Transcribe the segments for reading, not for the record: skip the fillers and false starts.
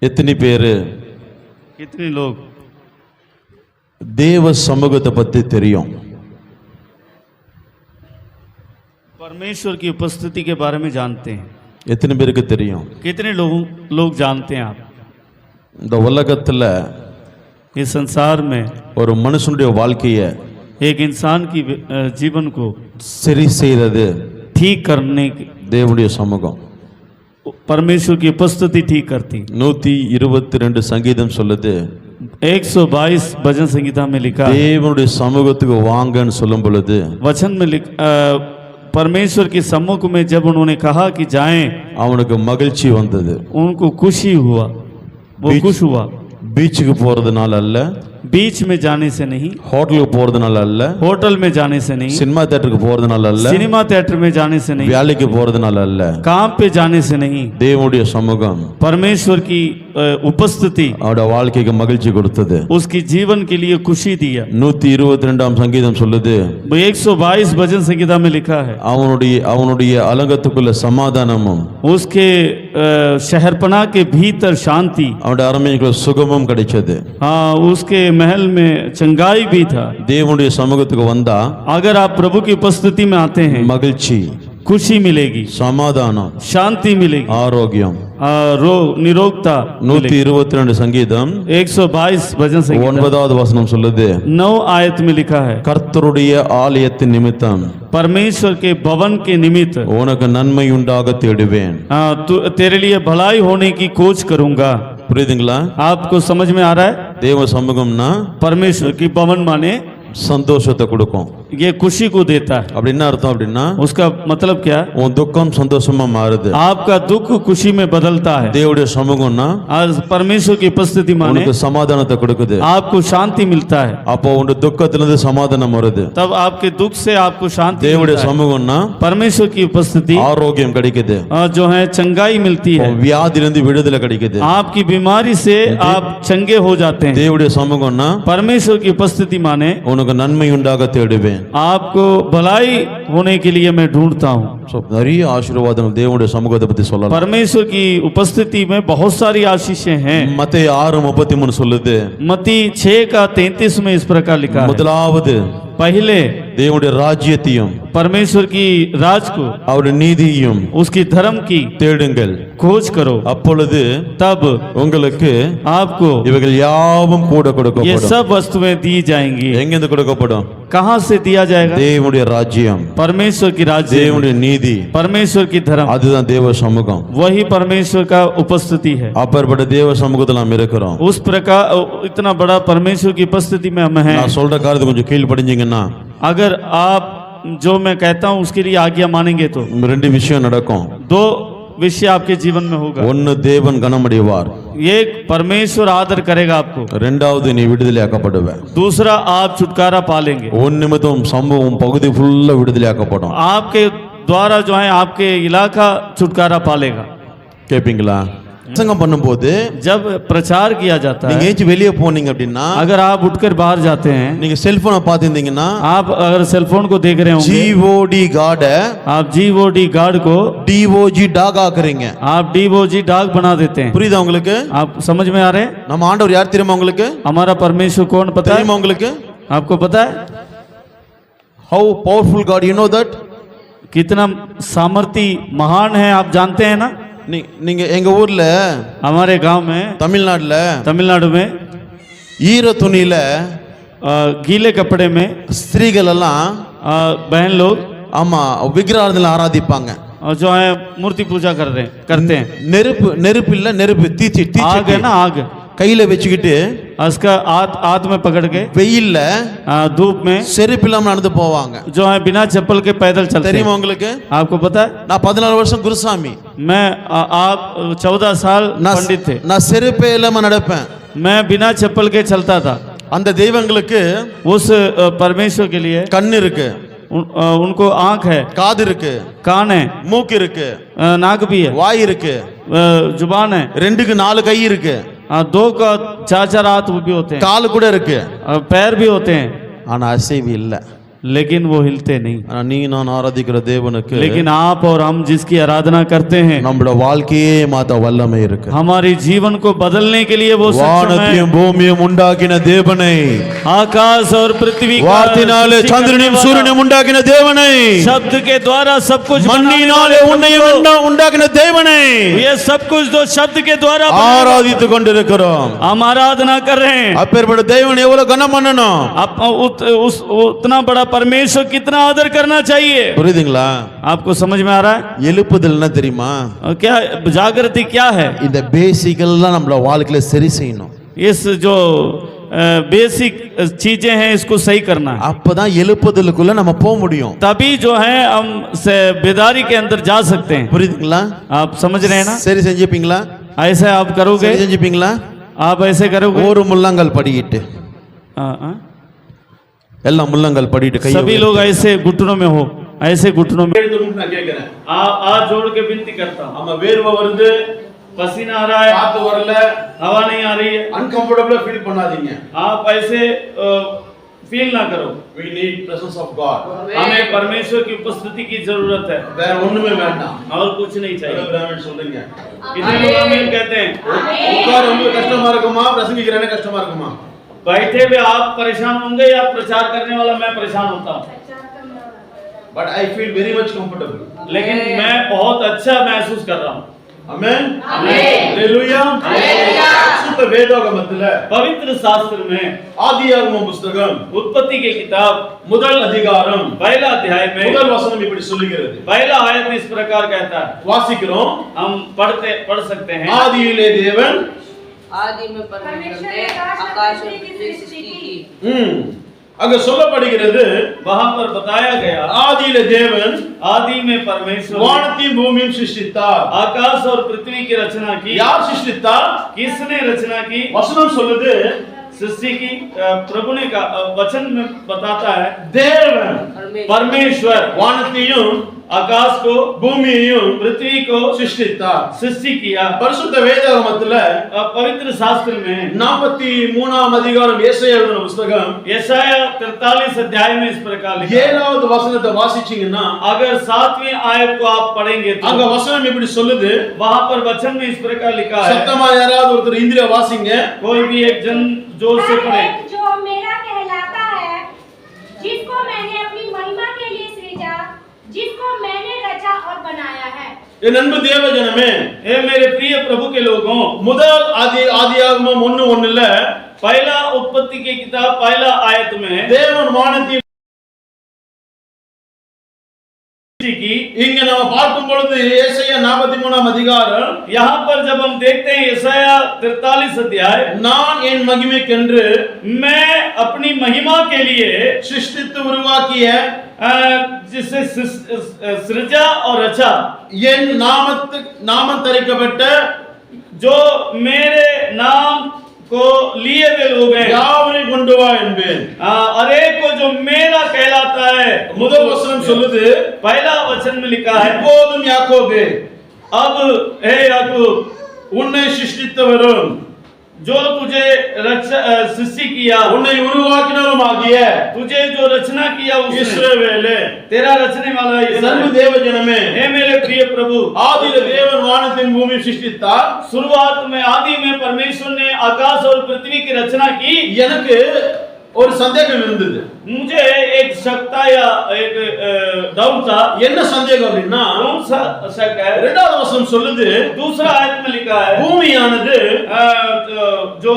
எத்தனை பேரு कितने लोग தேவ சமூகத்தை பத்தி தெரியும்? परमेश्वर की उपस्थिति के बारे में जानते हैं? எத்தனை பேருக்கு தெரியும்? कितने लोग जानते हैं आप? இந்த உலகத்துல इस संसार में ஒரு மனுஷனுடைய வாழ்க்கையை एक इंसान की जीवन को சரி செய்யறது ठीक करने की தேவனுடைய சமூகம். परमेश्वर की उपस्थिति ठीक करती। 122 சங்கீதம் சொல்லுது, 122 भजन संहिता में लिखा है, தேவனுடைய சமூகத்துக்கு வாங்கன்னு சொல்லும் பொழுது वचन में परमेश्वर के सम्मुख में जब उन्होंने कहा कि जाएं, அவனுக்கு மகிழ்ச்சி வந்தது. उनको खुशी हुआ, वो खुश हुआ। பீச்சுக்கு போறதுனால அல்ல, बीच में जाने से नहीं, ஹோட்டலுக்கு போறதுனால அல்ல, होटल में जाने से नहीं, சினிமா தியேட்டருக்கு போறதுனால அல்ல, सिनेमा थिएटर में जाने से नहीं, வேலைக்கு போறதுனால அல்ல, काम पे जाने से नहीं, தேவனுடைய சமூகம் परमेश्वर की उपस्थिति அவருடைய வாழ்க்கைக்கு மகிழ்ச்சி கொடுத்தது. उसकी जीवन के लिए खुशी दिया। 122 சங்கீதம் சொல்லுது, 122 भजन संहिता में लिखा है, அவனுடைய அலங்கத்துக்குள்ள சமாதானமும் उसके शहरपना के भीतर शांति, அவனுடைய அரண்மனைக்குள்ள சுகமும் கிடைச்சது. हाँ, उसके महल में चंगाई भी था। தேவனுடைய சமூகத்துக்கு வந்தா अगर आप प्रभु की उपस्थिति में आते हैं, மகிழ்ச்சி, खुशी मिलेगी, சமாதானம், शांति मिलेगी, ஆரோக்கியம். निरोगता। 122 சங்கீதம் 122 भजन संहिता 9வது வசனம் சொல்லுது, 9 आयत में लिखा है, கர்த்தருடைய ஆலயத்தின் நிமித்தம் परमेश्वर के भवन के निमित्त உனக்கு நன்மை உண்டாக தேடுவேன். तेरे लिए भलाई होने की खोज करूंगा। புரியுதுங்களா? आपको समझ में आ रहा है? தேவ சமூகம்னா परमेश्वर की भवन माने சந்தோஷத்தை கொடுக்கும். ये खुशी को देता है। அப்படி என்ன அர்த்தம் அப்படின்னா, उसका मतलब क्या? உன் துக்கம் சந்தோஷமா மாறுது. आपका दुख खुशी में बदलता है। தேவனுடைய சமூகம்னா आज परमेश्वर की उपस्थिति माने உனக்கு சமாதானத்தை கொடுக்குது. आपको शांति मिलता है। அப்போ உன் துக்கத்திலிருந்து சமாதானம் வருது. तब आपके दुख से आपको शांति தேவனுடைய मिलता है। சமூகம்னா परमेश्वर की उपस्थिति ஆரோக்கியம் கிடைக்குது, जो है चंगाई मिलती है, வியாதியிலிருந்து விடுதலை கிடைக்குது. आपकी बीमारी से आप चंगे हो जाते हैं। தேவனுடைய சமூகம்னா परमेश्वर की उपस्थिति माने உனக்கு நன்மை உண்டாக தேடுவேன். आपको भलाई होने के लिए मैं ढूंढता हूँ। நிறைய ஆசீர்வாதம் தேவனுடைய சமூகத்தை பத்தி சொல்லலாம். परमेश्वर की उपस्थिति में बहुत सारी आशीषें हैं। மத்தேயு 6:33 சொல்லுது, मत्ती 6:33 में इस प्रकार लिखा है, முதலாவது पहले தேவனுடைய ராஜ்யத்தையும் परमेश्वर की राज को, அவருடைய நீதியையும் उसकी धर्म की தேடுங்கள், खोज करो, அப்பொழுது तब உங்களுக்கு आपको இவைகள் யாவும் கூட ये கொடுக்கப்படும். सब वस्तुएं दी जाएंगी। எங்கிருந்து கொடுக்கப்படும்? कहाँ से दिया जाएगा? தேவனுடைய ராஜ்யம், परमेश्वर की राज्य, தேவனுடைய நீதி, परमेश्वर की धर्म, அதுதான் தேவ சமூகம். वही परमेश्वर का उपस्थिति है। அப்பேற்பட்ட தேவ சமூகத்துல நாம் இருக்கிறோம். उस प्रकार इतना बड़ा परमेश्वर की उपस्थिति में हम हैं। நான் சொல்ற காரியத்தை கொஞ்சம் கீழ்ப்படிஞ்சீங்கன்னா अगर आप जो मैं कहता हूँ उसके लिए आज्ञा मानेंगे तो 2 விஷயம் நடக்கும். 2 विषय आपके जीवन में होगा। ஒன்னு தேவன் கனமடைவார், एक, परमेश्वर आदर करेगा आपको। ரெண்டாவது நீ விடுதலையாக்கப்படுவ. दूसरा, आप छुटकारा पालेंगे। உன் நிமித்தம் சம்பவம் பகுதி ஃபுல்லா விடுதலையாக்கப்படும். आपके द्वारा जो है आपके इलाका छुटकारा पालेगा। கேப்பீங்களா? பிரசங்கம் பண்ணும்போது जब प्रचार किया जाता நீங்க है, ஏஞ்சி வெளியே போனீங்க அப்படின்னா, अगर आप उठकर बाहर जाते हैं, நீங்க செல்போனை பார்த்திருந்தீங்கன்னா, आप अगर सेलफोन को देख रहे होंगे, ஜிஓடி கார்ட आप जीओडी गार्ड को டிஓஜி டாக் ஆக்குறீங்க. आप डीओजी डाक बना देते हैं। புரியுதா உங்களுக்கு? आप समझ में आ रहे हैं? நம்ம ஆண்டவர் யார் தெரியுமா உங்களுக்கு? हमारा परमेश्वर कौन पता है? தெரியுமா உங்களுக்கு? आपको पता है how powerful God, you know that? कितना सामर्थी महान है, आप जानते हैं ना? நீங்க எங்க ஊர்ல, हमारे गांव में, तमिलनाडु में ஈர துணியில गीले कपड़े में ஸ்திரீகள் எல்லாம் बहन लोग ஆமா விக்கிரகங்களை ஆராதிப்பாங்க. जो है मूर्ति पूजा करते हैं। நெருப்பு இல்ல, நெருப்பு தீச்சி आग है ना, आग கையில வச்சுக்கிட்டு उसका हाथ में पकड़ के வெயில்ல धूप में செருப்பு இல்லாம நடந்து போவாங்க. जो है बिना चप्पल के पैदल चलते हैं। தெரியுமா உங்களுக்கு? आपको पता है? நான் 14 வருஷம் குருசாமி. मैं आप 14 साल पंडित थे। நான் செருப்பே இல்லாம நடப்பேன். मैं बिना चप्पल के चलता था। அந்த தெய்வங்களுக்கு उस परमेश्वर के लिए கண் இருக்கு, उनको आंख है, காது இருக்கு, कान है, மூக்கு இருக்கு, नाक भी है, வாய் இருக்கு, जुबान है, 2க்கு 4 கை இருக்கு, 2 का 4 हाथ भी होते हैं, கால் கூட இருக்கு, पैर भी होते हैं, ஆனா அசைவு இல்ல. लेकिन वो हिलते नहीं। ஆனா நீ நான் ஆராதிக்கிற தேவனுக்கு लेकिन आप और हम जिसकी आराधना करते हैं, நம்மளோட வாழ்க்கையே மாத்த வல்லமை இருக்கு. हमारी जीवन को बदलने के लिए वो सक्षम है। வானத்தையும் பூமியையும் உண்டாக்கின தேவனை, आकाश और पृथ्वी का வார்த்தையினாலே सृष्टि करने சந்திரனையும் वाला, சூரியனையும் உண்டாக்கின தேவனை, शब्द के द्वारा सब कुछ बनाने மண்ணினாலே वाले உன்னையும் உண்டாக்கின தேவனை ये सब कुछ जो शब्द के द्वारा ஆராதித்துக் கொண்டிருக்கிறோம். हम आराधना कर रहे हैं। அப்பேற்பட்ட தேவனை எவ்வளவு கனம் பண்ணணும்? उतना बड़ा परमेश्वर कितना आदर करना चाहिए। புரியுதுங்களா? आपको समझ में आ रहा है? எழுப்புதல் என்ன தெரியுமா? क्या जागृति क्या है? இந்த பேசிக் எல்லாம் நம்மள வாழ்க்கையில சரி செய்யணும். इस जो बेसिक चीजें हैं इसको सही करना है, அப்பதான் எழுப்புதலுக்குள்ள நம்ம போக முடியும். तभी जो है हम बेदारी के अंदर जा सकते हैं। புரியுதுங்களா? आप समझ रहे हैं ना? சரி செஞ்சுப்பீங்களா? ऐसे आप करोगे? சரி செஞ்சுப்பீங்களா? आप ऐसे करोगे? ஒரு முள்ளங்கல் படியிட்டு எல்லாம் முள்ளங்கல் படிட்டு கை सभी लोग ऐसे घुटनों में हो, ऐसे घुटनों में। நான் கேக்குறேன். आज जोड़ के विनती करता हूँ। ஆமா, வேர்வை வருது, पसीना आ रहा है, காத்து வரல, हवा नहीं आ रही है, அன்கம்ஃபர்டபிளா ஃபீல் பண்ணாதீங்க. आप ऐसे फील ना करो। we need presence of god. हमें परमेश्वर की उपस्थिति की जरूरत है, வேற ஒண்ணுமே வேண்டாம். और कुछ नहीं चाहिए। பிராமணன் சொல்லுங்க. कितने लोग आमीन कहते हैं? உட்கார உங்களுக்கு கஷ்டமா இருக்குமா? பிரசங்கிக்கிறேனே கஷ்டமா இருக்குமா? बैठे हुए आप परेशान होंगे या प्रचार करने वाला मैं परेशान होता हूँ? but I feel very much comfortable. लेकिन मैं बहुत अच्छा महसूस कर रहा हूँ। आमेन, आमेन, हालेलुया, हालेलुया। சுத்த வேதாகமத்துல पवित्र शास्त्र में ஆதியாகம புத்தகம் उत्पत्ति की किताब முதல் அதிகாரம் पहला अध्याय में முதல் वचனம் இப்படி சொல்லுகிறது. पहला आयत इस प्रकार कहता है, வாசிக்கிறோம். हम पढ़ सकते हैं। ஆதியிலே தேவன் आदि में परमेश्वर ने आकाश और पृथ्वी सृष्टि की। அங்க சொல்லப்படுகிறது, वहां पर बताया गया, ஆதியிலே தேவன் आदि में परमेश्वर ने வானத்தையும் பூமியையும் சிருஷ்டித்தார். आकाश और पृथ्वी की रचना की। யார் சிருஷ்டித்தார்? किसने रचना की? வசனம் சொல்லுது सृष्टि की प्रभु ने का वचन में बताता है, தேவன் परमेश्वर வானத்தையும் आकाश को பூமியையும் पृथ्वी को சிருஷ்டித்தார். सृष्टि किया। பரிசுத்த வேதாகமத்துல पवित्र शास्त्र में 43ஆம் அதிகாரம் ஏசாயா எழுதின புத்தகம் यशाया 43 अध्याय में इस प्रकार लिखा है। 7வது வசனத்தை வாசிச்சீங்கன்னா अगर 7वीं आयत को आप पढ़ेंगे तो அங்க வசனம் இப்படி சொல்லுது. वहां पर वचन में इस प्रकार लिखा है, சத்தமா யாராவது ஒருத்தர் இந்தியில வாசிங்க. कोई भी एक जन जोर से पढ़े। जो मेरा कहलाता है, जिसको मैंने अपनी महिमा के लिए सृजा, जिसको मैंने रचा और बनाया है। என் அன்பு தேவஜனமே, हे मेरे प्रिय प्रभु के लोगों, முதல் ஆதியாகமம் 1:1ல पहला उत्पत्ति की किताब पहला आयत में தேவன் வானத்தையும் की, இங்க நம்ம பார்க்கும் பொழுது ஏசாயா 43ஆம் அதிகாரம், यहाँ पर जब हम देखते हैं यशाया 43 अध्याय, நான் என் மகிமைக்கென்று मैं अपनी महिमा के लिए சிருஷ்டித்து உருவாக்கிய जिसे सृजा और रचा, என் நாமம் தரிக்கப்பட்ட जो मेरे नाम को लिए हुए लोग हैं, யாவரை கொண்டு வா என்பேன். अरे को जो मेरा कहलाता है। முதல் வசனம் சொல்லுது, पहला वचन में लिखा है, இப்போதும் யாக்கோபே, अब हे याकूब, உன்னை சிருஷ்டித்தவரும் जो तुझे सृष्टि किया, உன்னை உருவாக்கினவரும் ஆகிய तुझे जो रचना किया उसने, இஸ்ரவேலே, तेरा रचने वाला என் அன்பு इस्राएल। தேவஜனமே, हे मेरे प्रिय प्रभु, ஆதியிலே தேவன் வானத்தையும் பூமியையும் சிருஷ்டித்தார். शुरुआत में आदि में परमेश्वर ने आकाश और पृथ्वी की रचना की। எனக்கு ஒரு சந்தேகம் இருந்தது. मुझे एक शक था या एक डाउट था। என்ன சந்தேகம் அப்படின்னா, कौन सा शक है? இரண்டாவது வசனம் சொல்லுது, दूसरा आयत में लिखा है, பூமியானது जो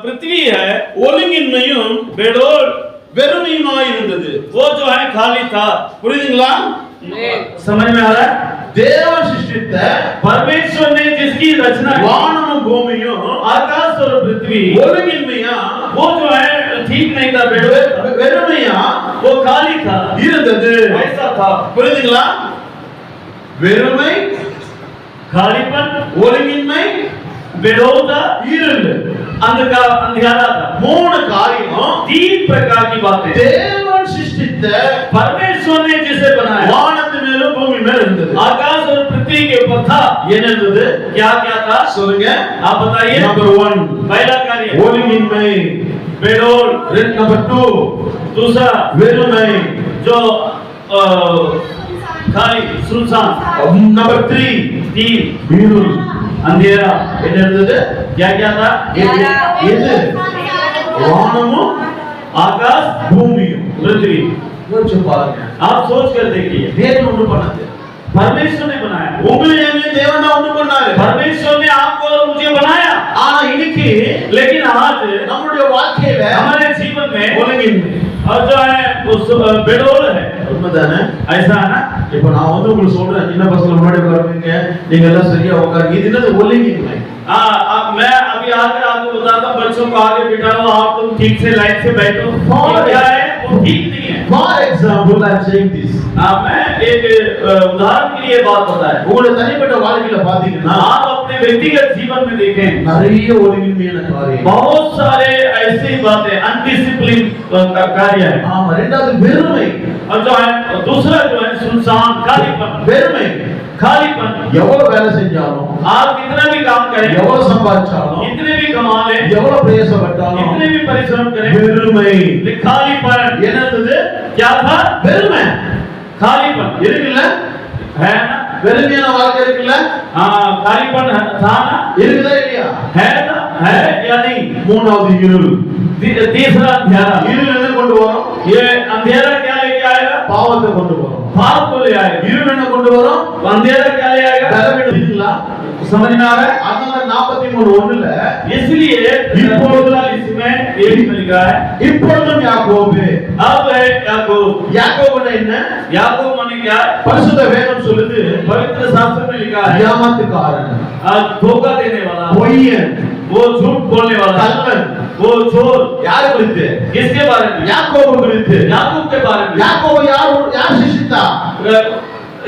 पृथ्वी है ஒழுங்கின்மையும் बेडोल வெறுமையுமாய் இருந்தது. वो जो है खाली था। புரியுதுங்களா? समझ में आ रहा है? தேவன் சிருஷ்டித்த परमेश्वर ने जिसकी रचना की, வானமும் பூமியும் आकाश और पृथ्वी, ஒழுங்கின்மையா वो जो है ठीक नहीं था, बेडोल था, வெறுமையா वो खाली था, இருந்தது. ऐसा था। புரியுதுங்களா? வெறுமை, खालीपन, ஒழுங்கின்மை, बेडोल था, இருள், अंधकारा था। மூணு காரியம் 3 प्रकार की बातें தேவன் சிருஷ்டித்த परमेश्वर ने जिसे बनाया, வானத்து மேலும் பூமி மேல இருந்தது. आकाश और पृथ्वी के ऊपर था। என்ன இருந்தது? क्या क्या था? சொல்லுங்க. आप बताइए। நம்பர் 1 पहला कार्य ஒழுங்கின்மை, बेडोल, நம்பர் 2 दूसरा வெறுமை. जो खाली सुनसान, नंबर 3 तीन இருள். अंधेरा। என்ன இருந்தது? क्या क्या था? எது? வானமும் आकाश, பூமியும். पृथ्वी। யோசிச்சு பாருங்க. आप सोच कर देखिए, தேவன் ஒன்று பண்ணது. परमेश्वर ने बनाया, உங்களை என்னையும் தேவன் தான் ஒன்று பண்ணாரு. परमेश्वर ने आपको और मुझे बनाया। ஆனா இன்னைக்கு लेकिन आज நம்மளுடைய வாழ்க்கையில हमारे जीवन में ஒழுங்கின்மை. और जो है उस बेडोल है, உண்மைதானே? ऐसा है ना। இப்போ நான் வந்து உங்களுக்கு சொல்றேன், சின்ன பசங்க முன்னாடி உட்காருவீங்க, நீங்க எல்லாம் சரியா உட்காருங்க. இது என்னது? ஒழுங்கின்மை. अब मैं अभी आकर आपको बताता हूँ, बच्चों को आगे बिठाओ, आप लोग ठीक से लाइन से बैठो। ये क्या है? वो ठीक नहीं है। For example, I am saying this. मैं एक उदाहरण के लिए बात बताया। உங்களுடைய தனிப்பட்ட வாழ்க்கையில பாத்தீங்கன்னா आप अपने व्यक्तिगत जीवन में देखें, நிறைய ஒழுங்கின்மையான காரியம். बहुत सारे ऐसी बातें, अनडिसिप्लिन कार्य है। ஆமா. ரெண்டாவது வெறுமை. और जो है दूसरा जो है सुनसान, खालीपन। வெறுமை. खालीपन, எவ்வளவு வேலை செஞ்சாலும், आप कितना भी काम करें, எவ்வளவு சம்பாதிச்சாலும், कितने भी कमा लें, எவ்வளவு பிரயாசப்பட்டாலும் कितने भी परिश्रम करें, வெறுமை. खालीपन। என்னது? क्या था? வெறுமை. खालीपन இருக்குல்ல? है ना। வெறுமையான வாழ்க்கை இருக்குல்ல? हाँ, खालीपन था ना, இருக்குதா இல்லையா? है ना, है या नहीं। மூணாவது இருள். तीसरा अंधेरा। இருள் என்ன கொண்டு வரும்? ये अंधेरा क्या लेके आएगा? பாவத்தை கொண்டு வரும். पाप को ले आएगा। இருள் என்ன கொண்டு வரும்? अंधेरा क्या ले आएगा? பலவீனங்களா? समझ में आ रहा है? அதனால 43:1ல इसलिए इसमें ये भी लिखा है, இப்பொழுதும் யாக்கோபு. अब है याकूब। யாக்கோபுனா என்ன? याकूब माने क्या है? பரிசுத்த வேதம் சொல்லுது पवित्र शास्त्र में लिखा है, ஏமாத்துக்காரன், धोखा देने वाला, பொய்யன், वो झूठ बोलने वाला, கள்ளன். वो चोर। யார் குறித்து? किसके बारे में? யாக்கோபு குறித்து. याकूब के बारे में। யாக்கோபு யார் சிருஷ்டித்தா?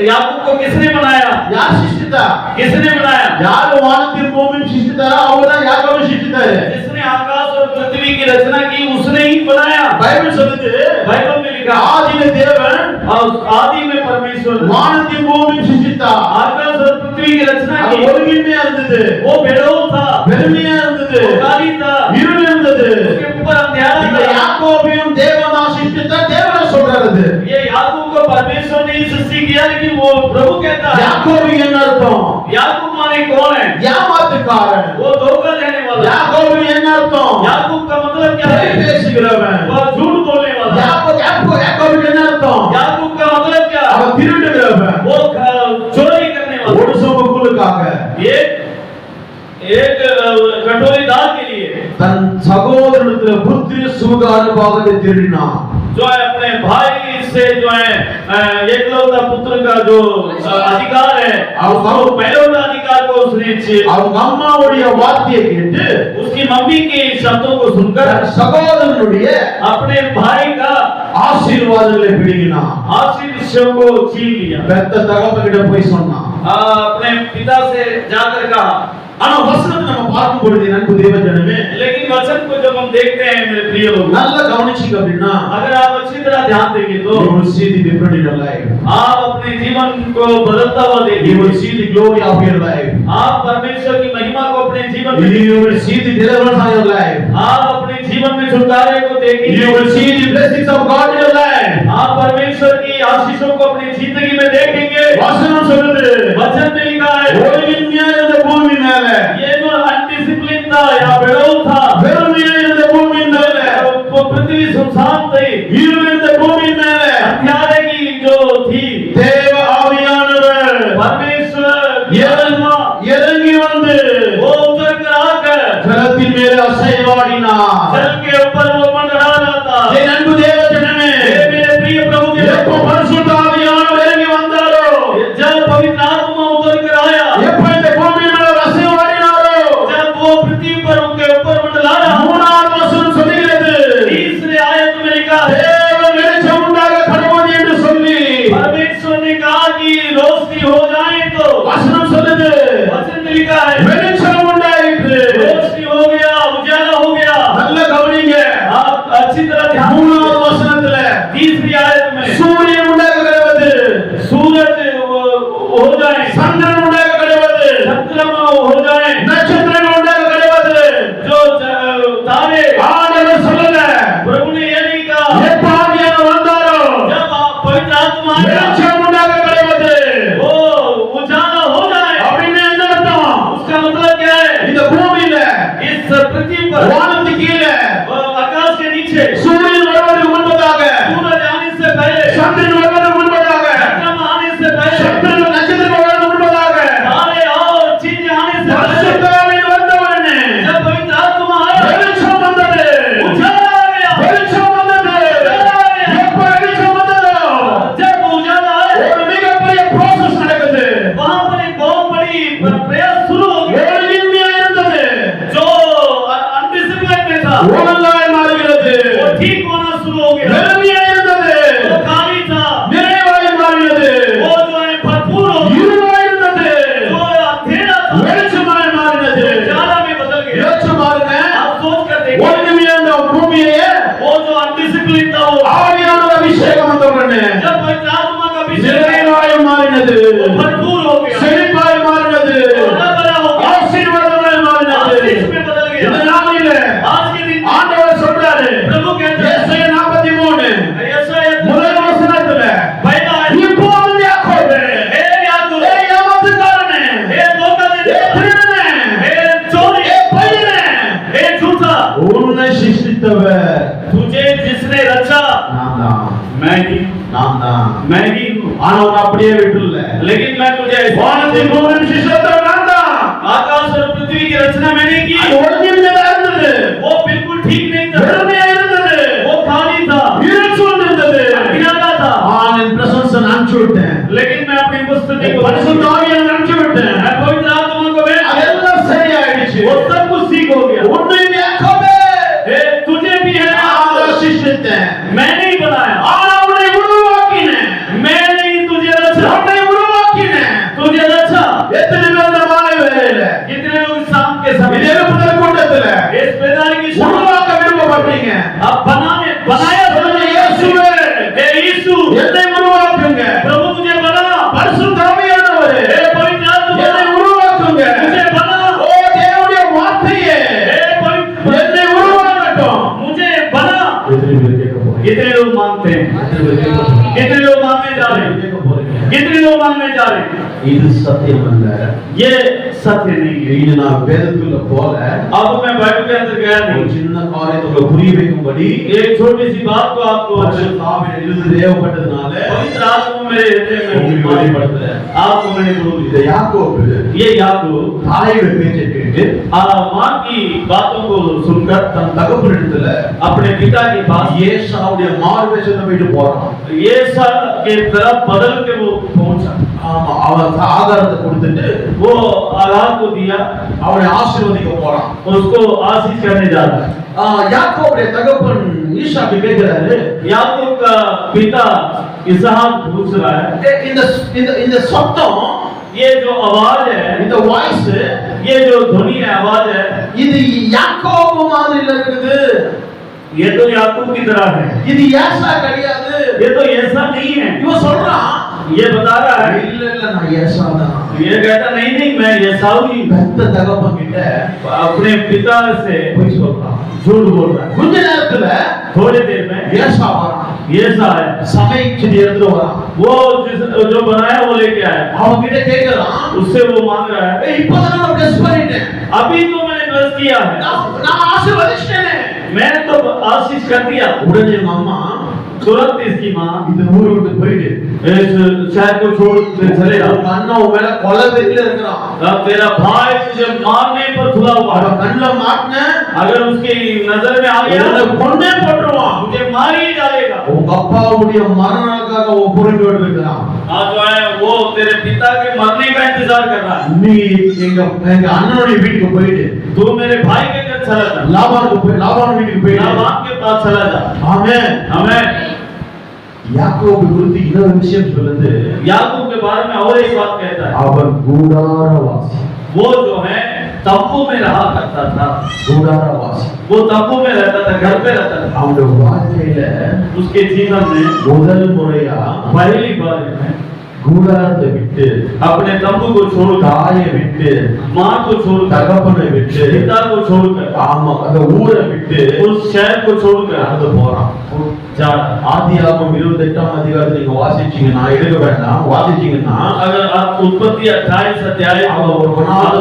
याकूब को किसने बनाया? யார் சிருஷ்டித்தா? किसने बनाया? யார் வானத்தின் பூமியும் சிருஷ்டித்தாரோ அவர்தான் யாக்கோபு சிருஷ்டித்தாரு. जिसने आकाश और पृथ्वी की रचना की उसने ही बनाया। பைபிள் சொல்லுது, बाइबल में लिखा, ஆதியிலே தேவன் और आदि में परमेश्वर வானத்தின் பூமியும் சிருஷ்டித்தா. आकाश और पृथ्वी की रचना அது की। ஒழுங்கின்மையா இருந்தது, वो बेडौल था, வெறுமையா இருந்தது, वो काली था, இருள் இருந்தது. उसके ऊपर अंधेरा இந்த था। யாக்கோபையும் தேவன் தான் சிருஷ்டித்தா. தேவன் சொல்றாரு. ये याकूब को परमेश्वर ने ही सृष्टि किया, लेकिन वो प्रभु कहता है। யாக்கோபு என்ன அர்த்தம்? याकूब माने कौन है? ஏமாத்துக்காரன். वो धोखा देने वाला। யாக்கோபு என்ன அர்த்தம்? याकूब का मतलब क्या பொய் है? பேசுகிறவன். वो झूठ बोलने वाला। யாக்கோபு என்ன அர்த்தம்? याकूब का मतलब क्या? அவன் திருடுகிறவன். वो चोरी करने वाला। ஒரு சொம்புக்குள்ளுக்காக एक कटोरी दाल के लिए தன் சகோதரனுக்கு புத்திர சுகார பாகத்தை திருடினான். जो है अपने भाई से जो है एकलौता पुत्र का जो अधिकार है, उसको पहलौता अधिकार को उसने அவங்க அம்மாவுடைய வார்த்தையை கேட்டு उसकी मम्मी के शब्दों को सुनकर தன் சகோதரனுடைய अपने भाई का ஆசீர்வாதங்களை பிடுங்கினான். आशीर्वाद को छीन लिया। பெத்த தகப்பன்கிட்ட போய் சொன்னான். अपने पिता से जाकर कहा। ஆனா வசனத்தை நம்ம பார்க்கும் பொழுது அன்பு தேவஜனமே, लेकिन वचन को जब हम देखते हैं मेरे प्रिय लोग, நல்லா கவனிச்சீங்க அப்படின்னா अगर आप अच्छी तरह ध्यान देंगे तो you will see the difference in your life. आप अपने जीवन को बदलता हुआ You देखेंगे। will see the glory of your life. आप परमेश्वर की महिमा को अपने जीवन में, You will see the deliverance of your life. आप अपने जीवन में छुटकारे को You देखेंगे। will see the blessings of God in your life. आप परमेश्वर की आशीषों को अपनी जिंदगी में देखेंगे। வசனம் சொல்லுது, वचन में लिखा है, ஒழுங்கின்மையா இருந்த பூமி மேல, ये जो अनडिसिप्लिन था या बेडौल था, வெறுமையா இருந்த பூமி மேல, वो पृथ्वी सुनसान थी, இருள் இருந்த பூமி மேல अंधेरे की जो थी, தேவ ஆவியானவர் परमेश्वर இறங்கி வந்து वो उतर कर आकर ஜலத்தின் மேல அசைவாடினார். जल के ऊपर वो मंडरा रहा था। என் அன்பு தேவஜனமே, ये मेरे प्रिय प्रभु के எப்போ பரிசுத்த ஆவியானவர் இறங்கி வந்தாரோ, जब पवित्र आत्मा उतर कर आया, எப்போ இந்த பூமி மேல அசைவாடினாரோ, जब वो पृथ्वी पर उनके ऊपर मंडलाया, மூணாவது வசனம் சொல்லுகிறது, तीसरे आयत में लिखा है, தேவன் வெளிச்சம் உண்டாக கடவுள் என்று சொல்லி परमेश्वर ने कहा कि रोशनी हो जाए, तो வசனம் சொல்லுது, वचन में लिखा है வெளிச்சம் உண்டாயிற்று. रोशनी हो गया, उजाला हो गया। அபிஷேகம் வந்த உடனே जब पवित्र आत्मा का अभिषेक நிறைவாய் மாறினது, भरपूर हो गया, செழிப்பாய் மாறினது, बड़ा हो गया, ஆசீர்வாதமாய் மாறினது. आशीष में बदल गया। இந்த நாளிலே आज के दिन ஆண்டவர் சொல்றாரு, प्रभु कहते हैं ஏசாயா 43 यशायाह முதல் வசனத்துல, पहला है, இப்போது யாக்கோபே, हे याकूब, ஏ ஏமாத்துக்காரனே, हे धोखा देने ஏ திருடனே, हे चोरी, ஏ பொய்யனே, हे झूठा, உன்னை சிருஷ்டித்தவர் तुझे जिसने रचा நான் தான், मैं ही हूँ, நான் தான். मैं ही हूँ, ஆனா உன்னை அப்படியே விட்டுல. लेकिन मैं तुझे ऐसे- வானத்தின் பூமியின் சிருஷ்டித்தவர் நான் தான். आकाश और पृथ्वी की रचना मैंने की, அது ஒழுங்கின்மையா இருந்தது, वो बिल्कुल ठीक नहीं था, வெறுமையா இருந்தது, वो खाली था, இருள் சூழ்ந்திருந்தது. अज्ञाता था, நான் என் பிரசன்ஸை அனுப்பிச்சு விட்டேன், लेकिन मैं अपनी उपस्थिति को பரிசுத்த ஆவியை அனுப்பிச்சு விட்டேன். मैं पवित्र आत्मा को भेज दिया, அதெல்லாம் சரியாயிடுச்சு. वो सब कुछ ठीक हो गया। உன்னை யாக்கோபே, हे तुझे भी है, நான் சிருஷ்டித்தேன், मैं नहीं बनाया, ஆனா உன்னை உருவாக்கினேன், मैं नहीं तुझे रचा, உன்னை உருவாக்கினேன். तुझे रचा। எத்தனை பேர் இந்த மாலை வேளையில कितने लोग शाम के समय இந்த எழுப்புதல் கூட்டத்துல इस बेदारी की शाम உருவாக்க விரும்பப்படுறீங்க? अब बनाया சொல்லுங்க, இயேசுவே, हे यीशु, என்னை உருவாக்குங்க. प्रभु मुझे बना, பரிசுத்த ஆவியானவரே, हे पवित्र आत्मा என்னை உருவாக்குங்க. मुझे बना, ஓ தேவனுடைய வார்த்தையே हे पवित्र என்னை உருவாக்கட்டும். मुझे बना। எத்தனை பேர் கேட்க போறீங்க? कितने लोग मांगते हैं, எத்தனை பேர் கேட்க போறீங்க? कितने लोग मांगने जा रहे हैं, கேட்க போறீங்க? कितने लोग मांगने जा रहे हैं? இது சத்தியம் அல்ல. ये सत्य नहीं है। இது நான் வேதத்துக்குள்ள போல अब मैं बाइबल के अंदर गया ஒரு नहीं, சின்ன காரியத்தை உங்களுக்கு புரிய வைக்கும்படி एक छोटी सी बात को आपको பரிசுத்த ஆவியின் இருந்து தேவப்பட்டதுனால पवित्र आत्मा मेरे हृदय உங்களுக்கு में வெளிப்படுத்துறேன். आपको मैंने बोल இந்த दिया। யாக்கோபு ये याकूब தாயோட பேச்சை கேட்டு माँ की बातों को सुनकर தன் தகப்பனிடத்துல अपने पिता के पास ஏசாவுடைய மார்வேஷத்தை போயிட்டு போறான். ये सब के तरफ बदल के वो पहुंचा, ஆமா, அவன் ஆதாரத்தை கொடுத்துட்டு वो आधार को दिया, அவனை ஆசீர்வதிக்க போறான். उसको आशीष करने जा रहा है। யாக்கோபுடைய தகப்பன் ஈசாக்கு கேட்கிறாரு, याकूब का पिता इसहाक पूछ रहा है, இந்த இந்த இந்த சத்தம், ये जो आवाज है, இந்த வாய்ஸ், ये जो ध्वनि है, आवाज है, இது யாக்கோபு மாதிரி இருக்குது, ये तो याकूब की तरह है, இது ஏசா கிடையாது. ये तो ऐसा नहीं है। இவன் சொல்றான், ये बता रहा है, இல்ல இல்ல நான் ஏசா தான். ये कहता नहीं नहीं मैं एसाऊ ही हूं। பெத்த தகப்பன் கிட்ட अपने पिता से போய் சொல்றான். झूठ बोल रहा है। கொஞ்ச நேரத்துல थोड़ी देर में ஏசா வரான், ये सा है, சமைச்சு எடுத்து வரான். वो जो बनाया वो लेके आया, அவன் கிட்ட கேக்குறான், उससे वो मांग रहा है, இப்பதான் நான் பிளஸ் பண்ணிட்டேன், अभी तो मैंने ब्लस किया है, நான் ஆசீர்வதிச்சிட்டேனே. मैंने तो आशीष कर दिया। உடனே எங்க அம்மா तुरंत इसकी माँ இந்த ஊரை விட்டு போயிடு, इस शहर को छोड़ के चले जाओ, உங்க அண்ணா உன் மேல கொலை வெறியில இருக்கிறான், अब तेरा भाई तुझे मारने पर तुला हुआ है, அவன் கண்ணுல மாட்டின अगर उसकी नजर में आ गया உன்னை கொன்னே போட்டுருவான். तुझे मार ही डालेगा। உங்க அப்பாவுடைய மரணத்துக்காக அவன் பொறுமையோடு இருக்கிறான். आज जो है वो तेरे पिता के मरने का इंतजार कर रहा है। நீ எங்க எங்க அண்ணனுடைய வீட்டுக்கு போயிடு, तू मेरे भाई के घर चला जा, லாபான் வீட்டுக்கு போயிடு. लाबान के पास चला जा। ஆமென். हमें யாக்கோபு குறித்து இன்னொரு விஷயம் சொல்லுது, याकूब के बारे में और एक बात कहता है, அவன் கூடாரவாசி. वो जो है तंबू में रहा करता था, கூடாரவாசி. वो तंबू में रहता था, घर पे रहता था। அவனுடைய வாழ்க்கையில उसके जीवन में முதல் முறையா पहली बार में கூடாரத்தை விட்டு, अपने तंबू को छोड़कर, தாயை விட்டு, माँ को छोड़कर, தகப்பனை விட்டு, पिता को छोड़कर, ஆமா அந்த ஊரை விட்டு उस शहर को छोड़कर நடந்து போறான். जा रहा है। ஆதியாகமம் 28ஆம் அதிகாரத்தை நீங்க வாசிச்சீங்கன்னா, எடுக்க வேண்டாம், வாசிச்சீங்கன்னா अगर आप उत्पत्ति 28 अध्याय அவன் ஒரு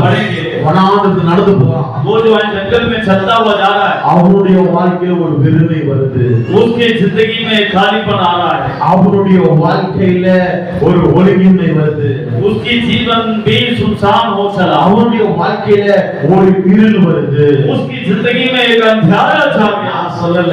पढ़ेंगे, வனாந்தரத்துக்கு நடந்து போறான். वो जो है जंगल में चलता हुआ जा रहा है, அவனுடைய வாழ்க்கையில ஒரு வெறுமை வருது, उसकी जिंदगी में खालीपन आ रहा है, அவனுடைய வாழ்க்கையில ஒரு ஒழுங்கின்மை வருது, उसकी जीवन भी सुनसान हो चला, அவனுடைய வாழ்க்கையில ஒரு இருள் வருது. उसकी जिंदगी में एक अंधेरा छा गया। நான் சொல்லல,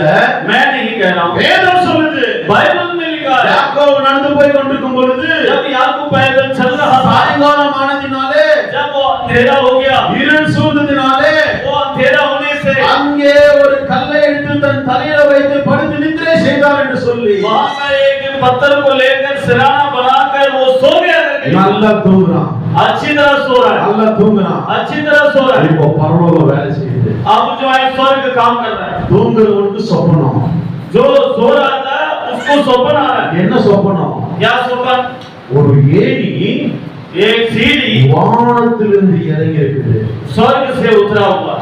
मैं नहीं कह रहा हूँ, வேதம் சொல்லுது. बाइबल में लिखा है, யாக்கோபு நடந்து போய் கொண்டிருக்கும் பொழுது जब याकूब पैदल चल रहा था, சாயங்காலம் ஆனதினாலே, जब वो अंधेरा हो गया, இருள் சூழ்ந்ததினாலே, वो अंधेरा होने से அங்கே ஒரு கல்லை எடுத்து தன் தலையில வைத்து படுத்து நித்திரை செய்தார் என்று சொல்லி वहां पर एक पत्थर को लेकर सिरहाना बनाकर वो सो गया करके, நல்லா தூங்குறான், अच्छी तरह सो रहा है, நல்லா தூங்குறான். अच्छी तरह सो रहा है। இப்போ பரலோகம் வேலை செய்யுது. अब जो है स्वर्ग काम कर रहा है, தூங்குறவனுக்கு சொப்பனம், जो सो रहा था उसको उसको स्वप्न आ रहा है। என்ன சொப்பனம்? क्या स्वप्न? ஒரு ஏணி एक सीढ़ी வானத்திலிருந்து இறங்கி இருக்குது. स्वर्ग से उतरा हुआ,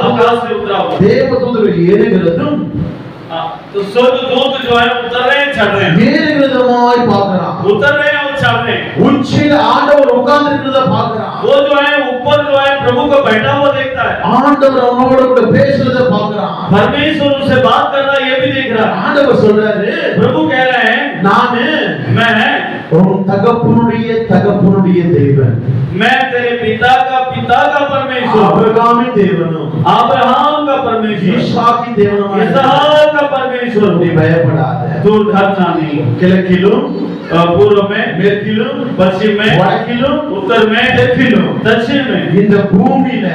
आकाश से उतरा हुआ। தேவதூதர்கள் ஏறுகிறதும் तो स्वर्गदूत जो है उतर रहे हैं, चढ़ रहे हैं, ஏறுகிறதுமாய் பார்க்கறான். उतर रहे हैं और चढ़ रहे हैं। உச்சில ஆண்டவர் உட்கார்ந்து இருக்கிறத பார்க்கறான். वो जो है ऊपर जो है प्रभु को बैठा हुआ देखता है। ஆண்டவர் அவனோட கூட பேசுறத பார்க்கறான். परमेश्वर उनसे बात कर रहा है, ये भी देख रहा है। ஆண்டவர் சொல்றாரு, प्रभु कह रहे हैं, நானு मैं உன் தகப்பனுடைய தேவன், मैं तेरे पिता का परमेश्वर, ஆபிரகாமின் தேவனும் अब्राहम का परमेश्वर, ஈசாக்கின் தேவனுமாய் इसहाक का परमेश्वर। நீ பயப்படாத. तू डरना नहीं। கிழக்கிலும் पूर्व में, மேற்கிலும் पश्चिम में, வடக்கிலும் उत्तर में, தெற்கிலும் दक्षिण में, இந்த பூமியில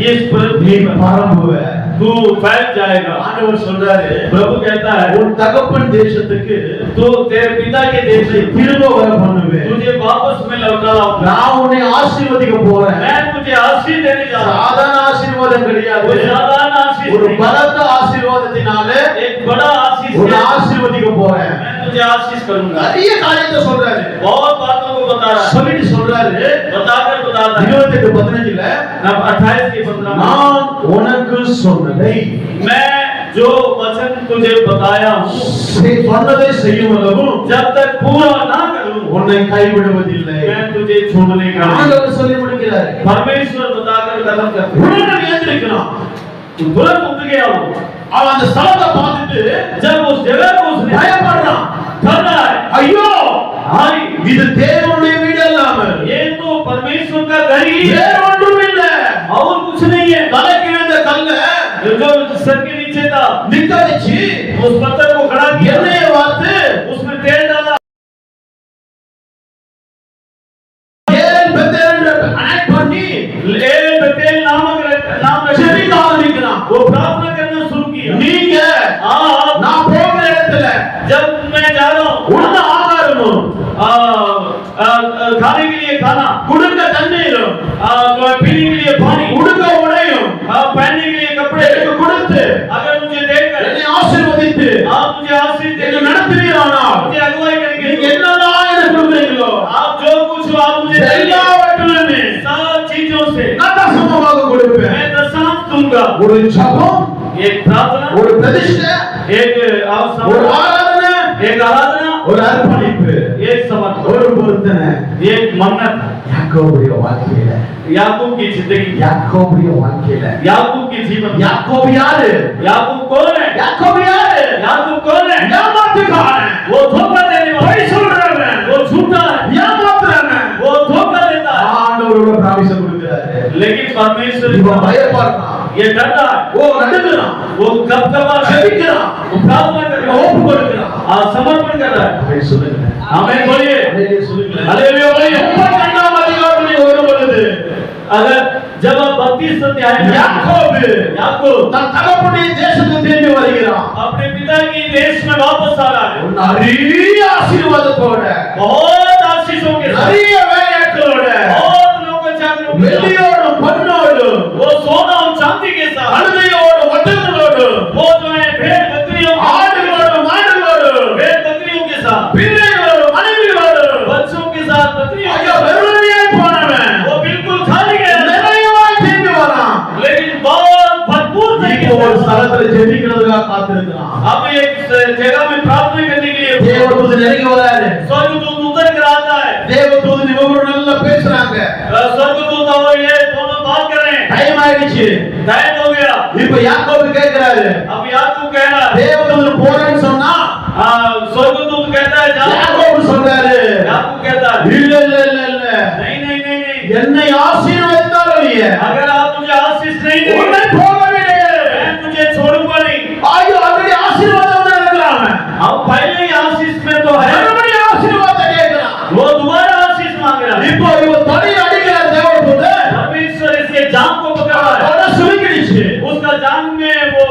इस நீ पृथ्वी पर பரம்புவ. तू फैल जाएगा। ஆண்டவர் சொல்றாரு, प्रभु कहता है, உன் தகப்பன் தேசத்துக்கு तू तेरे पिता के देश से திரும்ப வர பண்ணுவேன். तुझे वापस में लौटा लाऊंगा। நான் உன்னை ஆசீர்வதிக்க போறேன். मैं तुझे आशीष देने जा रहा हूं। சாதாரண ஆசீர்வாதம் கிடையாது. वो साधारण आशीष ஒரு नहीं, பலத்த ஆசீர்வாதத்தினால एक बड़ा आशीष உன்னை है। ஆசீர்வதிக்க போறேன். मैं तुझे आशीष करूंगा। நிறைய காரியத்தை சொல்றாரு. बहुत बातों को बता रहा है, சொல்லிட்டு சொல்றாரு, बताकर बताता है। 28:15 अब 28 के 15 में, நான் உனக்கு சொன்னதை मैं जो वचन तुझे बताया हूँ, சொன்னதை செய்யும் அளவும் जब तक पूरा ना करूं, உன்னை கைவிடுவதில்லை. मैं तुझे छोड़ने का नहीं। ஆண்டவர் சொல்லி முடிக்கிறார். परमेश्वर बताकर कदम करते हैं। உடனே எழுந்திருக்கிறான். तू तुरंत उठ गया वो। அவன் அந்த ஸ்தலத்தை பார்த்துட்டு जब उस जगह को उसने பயப்படுறான். डर रहा है, ஐயோ, हाय, இது தேவனுடைய வீடு அல்லாமல் ये तो परमेश्वर का घर ही है வேற ஒன்றும் இல்ல. और कुछ नहीं है। தலைக்கு விழுந்த கல்ல जो सर के नीचे था, நிக்க வச்சு उस पत्थर को खड़ा किया, எண்ணெயை வார்த்து उसमें तेल डाला, ஏன் பெத்தேன்ற கனெக்ட் பண்ணி तेल नाम रखा, செவிக்காக நிக்கிறான். वो प्रार्थना करना शुरू किया। நீங்க आप, நான் போகிற இடத்துல जब मैं जा रहा हूँ, உண்ண ஆகாரமும் खाने के लिए खाना, குடுக்க தண்ணீரும் जो है पीने के लिए पानी, உடுக்க உடையும் पहनने के लिए कपड़े எனக்கு கொடுத்து अगर मुझे देकर என்னை ஆசீர்வதித்து आप मुझे आशीष என்னை देंगे, நடத்துவீரானால் मुझे अगुवाई நீங்க करेंगे, என்னெல்லாம் எனக்கு கொடுக்குறீங்களோ आप जो कुछ आप मुझे देंगे, எல்லாவற்றிலுமே सब चीजों से நான் தசமமாக கொடுப்பேன். मैं दशांश दूंगा। ஒரு ஜபம், एक प्रार्थना, ஒரு பிரதிஷ்டை, एक ஒரு ஆராதனை, एक आराधना, ஒரு அர்ப்பணிப்பு, एक समर्पण, ஒரு பொருத்தனை. एक मन्नत। யாக்கோபுடைய வாழ்க்கையில याकूब की जिंदगी, யாக்கோபுடைய வாழ்க்கையில याकूब की जीवन, யாக்கோபு யாரு? याकूब कौन है? யாக்கோபு யாரு? याकूब कौन है? ஏமாத்துக்காரன், वो धोखा देने वाला, பொய் சொல்றவன், वो झूठा है, ஏமாத்துறவன். वो धोखा देता है। ஆண்டவரோட பிராமிசம் கொடுக்கிறாரு. लेकिन परमेश्वर இவன் பயப்படுறான், ये डरता है, ஓ நடுங்குறான், वो कब செபிக்கிறான், वो प्रार्थना कर रहा है, ஒப்பு கொடுக்கிறான். समर्पण कर रहा है। ஆமென் சொல்லுங்க. आमीन बोलिए, அல்லேலூயா சொல்லுங்க. हालेलुया बोलिए। 32ஆம் அதிகாரத்தில் வரும் பொழுது अगर जब आप 32 अध्याय में யாக்கோபு याकूब தன் தகப்பனுடைய தேசத்துக்கு திரும்பி வருகிறான். अपने पिता की देश में वापस आ रहा है, நிறைய ஆசீர்வாதத்தோட, बहुत आशीषों के साथ, நிறைய வேலையாட்களோட, बहुत लोगों चाकरों के साथ, வெள்ளியோடும் பொன்னோடும், वो सोना और चांदी के साथ, கழுதையோடும் ஒட்டகங்களோடும், वो जो है भेड़ बकरियों के साथ, ஆடுகளோடும் மாடுகளோடும், भेड़ बकरियों के साथ, பிள்ளைகளோடும் மனைவிகளோடும், बच्चों के साथ, बकरियों के ஐயா साथ, வெறுமையாய் போனவன் वो बिल्कुल खाली गया, நிறைவாய் திரும்பி வரான். लेकिन बहुत भरपूर तरीके இப்போ ஒரு से ஸ்தலத்துல ஜெபிக்கிறதுக்காக காத்திருக்கிறான். अब एक जगह में प्रार्थना करने के लिए தேவதூதன் நெருங்கி வராரு. स्वर्गदूत उतर कर आता है। தேவதூதன் இவங்க நல்லா பேசுறாங்க. स्वर्गदूत और ये दोनों बात कर रहे हैं, டைம் ஆயிடுச்சு. टाइम हो गया। இப்ப யாக்கோபு கேக்குறாரு, अब याकूब कह रहा है, தேவதூதன் போறேன்னு சொன்னா स्वर्गदूत कहता है जा, யாக்கோபு சொல்றாரு, याकूब कहता है இல்ல இல்ல இல்ல இல்ல, नहीं नहीं नहीं नहीं, என்னை ஆசீர்வதித்தால் ஒழிய अगर आप मुझे आशीष नहीं உன்னை देंगे போக விடு. मैं तुझे छोड़ूंगा नहीं। ஐயோ ஆல்ரெடி ஆசீர்வாதம் தான் இருக்கிறான். अब पहले ही आशीष में तो है, மறுபடியும் ஆசீர்வாதத்தை கேட்கிறான். वो दोबारा आशीष मांग रहा है। இப்போ இவ தடி அடிக்கிற தேவதூதன் परमेश्वर इसके जान को पकड़ रहा है, அவன சுருக்கிடுச்சு. उसका जान में वो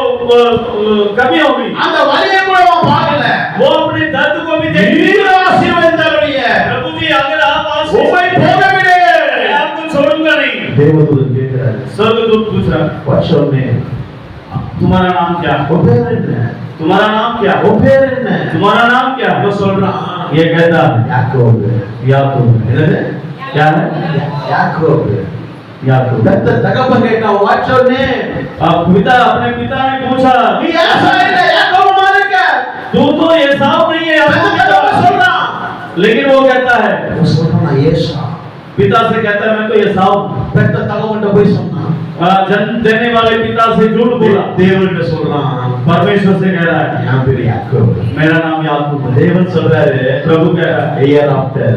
कमी हो गई, அந்த வலியை கூட அவன் பார்க்கல. वो अपने दर्द को भी देख लिया। நீர் ஆசீர்வதித்தால் ஒழிய प्रभु जी अगर आप आशीष உம்மை போக விடு. मैं आपको छोड़ूंगा नहीं। தேவதூதன் கேட்கிறாரு, स्वर्गदूत पूछ रहा, வாட்ஸ் யுவர் நேம்? तुम्हारा नाम क्या है? உன் பேர் என்ன? तुम्हारा नाम क्या है? உன் பேர் என்ன? तुम्हारा नाम क्या है? அவன் சொல்றான் ये कहता है யாக்கோபு. याकूब। என்னது? क्या है? யாக்கோபு. याकूब। தகப்பன் கேட்டான் வாட்ஸ் யுவர் நேம்? अब पिता अपने पिता ने पूछा நீ ஏசா இல்ல யாக்கோபு மாதிரி இருக்க. तू तो एसाव नहीं है, याकूब அவன் कहता है। சொல்றான். लेकिन वो कहता है, அவன் சொல்றான் நான் ஏசா. पिता से कहता है मैं तो एसाव। பெத்த தகவன்ட்ட போய் சொன்னான். जन्म देने वाले पिता से झूठ बोला। தேவன்ட்ட சொல்றான் परमेश्वर से कह रहा है என் பேர் யாக்கோபு. मेरा नाम याकूब है। தேவன் சொல்றாரு प्रभु कह रहा है இயர் ஆஃப்டர்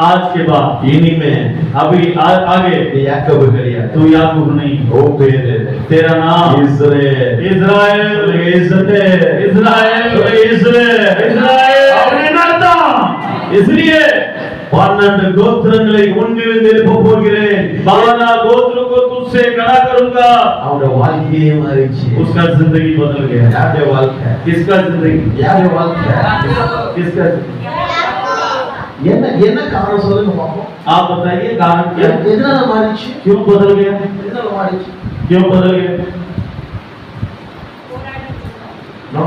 आज के बाद இனிமே अभी आगे நீ யாக்கோபு கிடையாது. तू याकूब नहीं, உன் பேரு तेरा नाम இஸ்ரவேல். इज़राइल। இஸ்ரவேல். इज़राइल இஸ்ரவேல். इज़राइल அப்படின்னு அர்த்தம். इसलिए 12 கோத்திரங்களை உன்னிலிருந்து எழுப்ப போகிறேன். 12 गोत्र को तुझसे खड़ा करूंगा। அவனோட வாழ்க்கையே மாறிச்சு. उसका जिंदगी बदल गया। யாருடைய வாழ்க்கை? किसका जिंदगी? யாருடைய வாழ்க்கை? किसका? என்ன என்ன காரணம் சொல்லுங்க பாப்போம். आप बताइए कारण क्या है? எதனால மாறிச்சு? क्यों बदल गया? எதனால மாறிச்சு? क्यों बदल गया? நோ.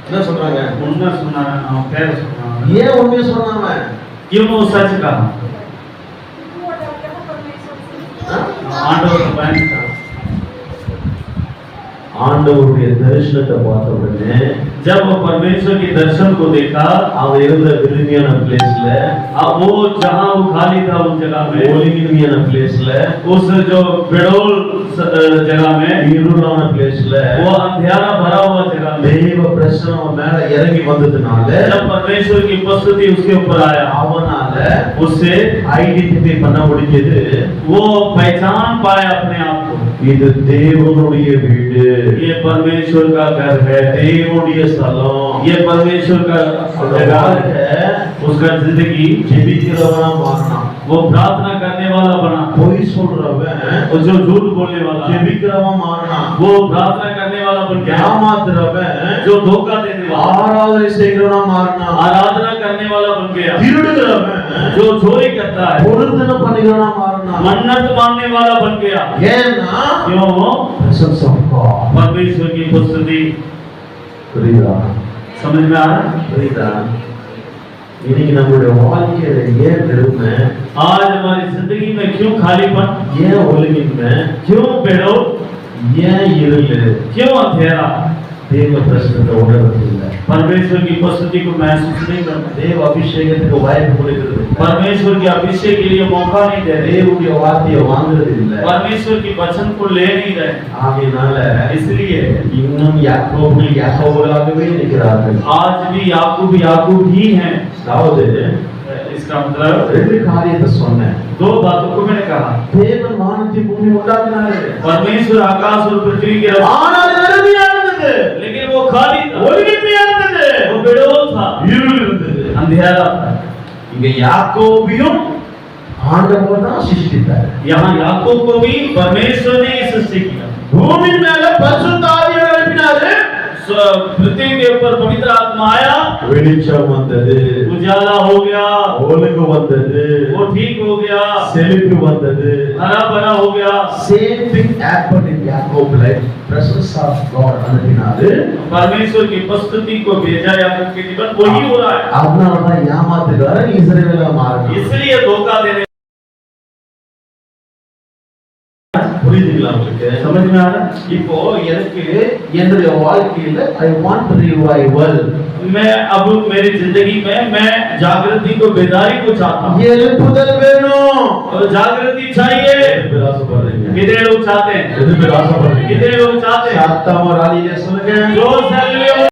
என்ன சொல்றாங்க? उन्होंने सुना ना पैर सुना ஏன் உண்மையை சொன்னாம? क्यों वो सच कहा? आंडवर का बयान था। ஆண்டவருடைய தரிசனத்தை பார்த்த உடனே जब वो परमेश्वर के दर्शन को देखा, அவன் இருந்த விரும்பியான பிளேஸ்ல, अब वो जहां वो खाली था उस जगह में, ஒளிமின்மையான பிளேஸ்ல, उस जो बेडोल जगह में, இருளான பிளேஸ்ல वो अंधेरा भरा हुआ जगह में, தேவ பிரசன்னம் மேல இறங்கி வந்ததுனால जब परमेश्वर की उपस्थिति उसके ऊपर आया, அவனால उससे ஐடென்டிஃபை பண்ண முடிஞ்சது. वो पहचान पाया अपने आप को, இது தேவனுடைய வீடு, ये परमेश्वर का घर है, தேவனுடைய ஸ்தலம். ये परमेश्वर का जगह है। उसका जिंदगी ஜெபிக்கிறவனா மாறினான். वो प्रार्थना करने वाला बना, பொய் சொல்றவன் और जो झूठ बोलने वाला ஜெபிக்கிறவன் மாறினான். वो प्रार्थना करने वाला बन गया, ஏமாத்துறவன் जो धोखा देने वाला ஆராதனை செய்கிறவனா மாறினான். आराधना करने वाला बन गया, திருடுகிறவன் जो चोरी करता है பொருத்தனை பண்ணிக்கிறவனா மாறினான். मन्नत मानने वाला बन गया। ஏன்னா क्यों? presence of God. परमेश्वर की उपस्थिति। புரியுதா? समझ में आ रहा है? புரியுதா? இன்னைக்கு நம்மளுடைய வாழ்க்கையில ஏன் பெருமை, आज हमारी जिंदगी में क्यों खालीपन, ஏன் ஒழுங்கின்மை, क्यों बेड़ो, ஏன் இருளு? क्यों अंधेरा? தேவ பிரசனத்தை உணர்வதில்லை. परमेश्वर की उपस्थिति को महसूस नहीं करते, தேவ அபிஷேகத்துக்கு வாய்ப்பு கொடுக்கிறது, परमेश्वर के अभिषेक के लिए मौका नहीं दे रहे, தேவனுடைய வார்த்தையை வாங்குறது இல்லை. परमेश्वर की वचन को ले नहीं रहे। ஆகையினால इसलिए இன்னும் யாக்கோபுகள் யாக்கோபுகளாகவே இருக்கிறார்கள். आज भी याकूब याकूब ही हैं। அதாவது इसका मतलब ரெண்டு காரியத்தை சொன்னேன். दो बातों को मैंने कहा, தேவன் வானத்தை பூமி உண்டாக்கினாரு, परमेश्वर आकाश और पृथ्वी के रचना, ஆனால் வெறுமையா இருந்தது, लेकिन वो खाली था, ஒழுங்கின்மையா இருந்தது, वो बेडोल था, இருள் இருந்தது. अंधेरा था। இங்க யாக்கோபையும் ஆண்டவர் தான் சிருஷ்டித்தார். यहाँ याकूब को भी परमेश्वर ने ही सृष्टि किया। பூமி மேல பரிசுத்த ஆவியை அனுப்பினாரு, पृथ्वी के ऊपर पवित्र आत्मा आया, வெளிச்சம் வந்தது, उजाला हो गया, ஒழுங்கு வந்தது, वो ठीक हो गया, செழிப்பு வந்தது. हरा भरा हो गया। Same thing happened in Jacob life. Presence of God அனுப்பினாரு. परमेश्वर की उपस्थिति को भेजा याकूब के जीवन वही हो रहा है। அதனால தான் ஏமாத்துக்காரன் இஸ்ரவேலா மாறினான். इसलिए धोखा देने, புரியுதுங்களா உங்களுக்கு? समझ में आ रहा है? இப்போ எனக்கு என்னுடைய வாழ்க்கையில I want revival. मैं अब मेरी जिंदगी में मैं जागृति को, बेदारी को चाहता हूँ, எழுப்புதல் வேணும். और जागृति चाहिए। எதுக்கு ஆசைப்படுறீங்க? कितने लोग चाहते हैं? எதுக்கு ஆசைப்படுறீங்க? कितने लोग चाहते हैं? சத்தமா ராலிலே சொல்லுங்க. जोर से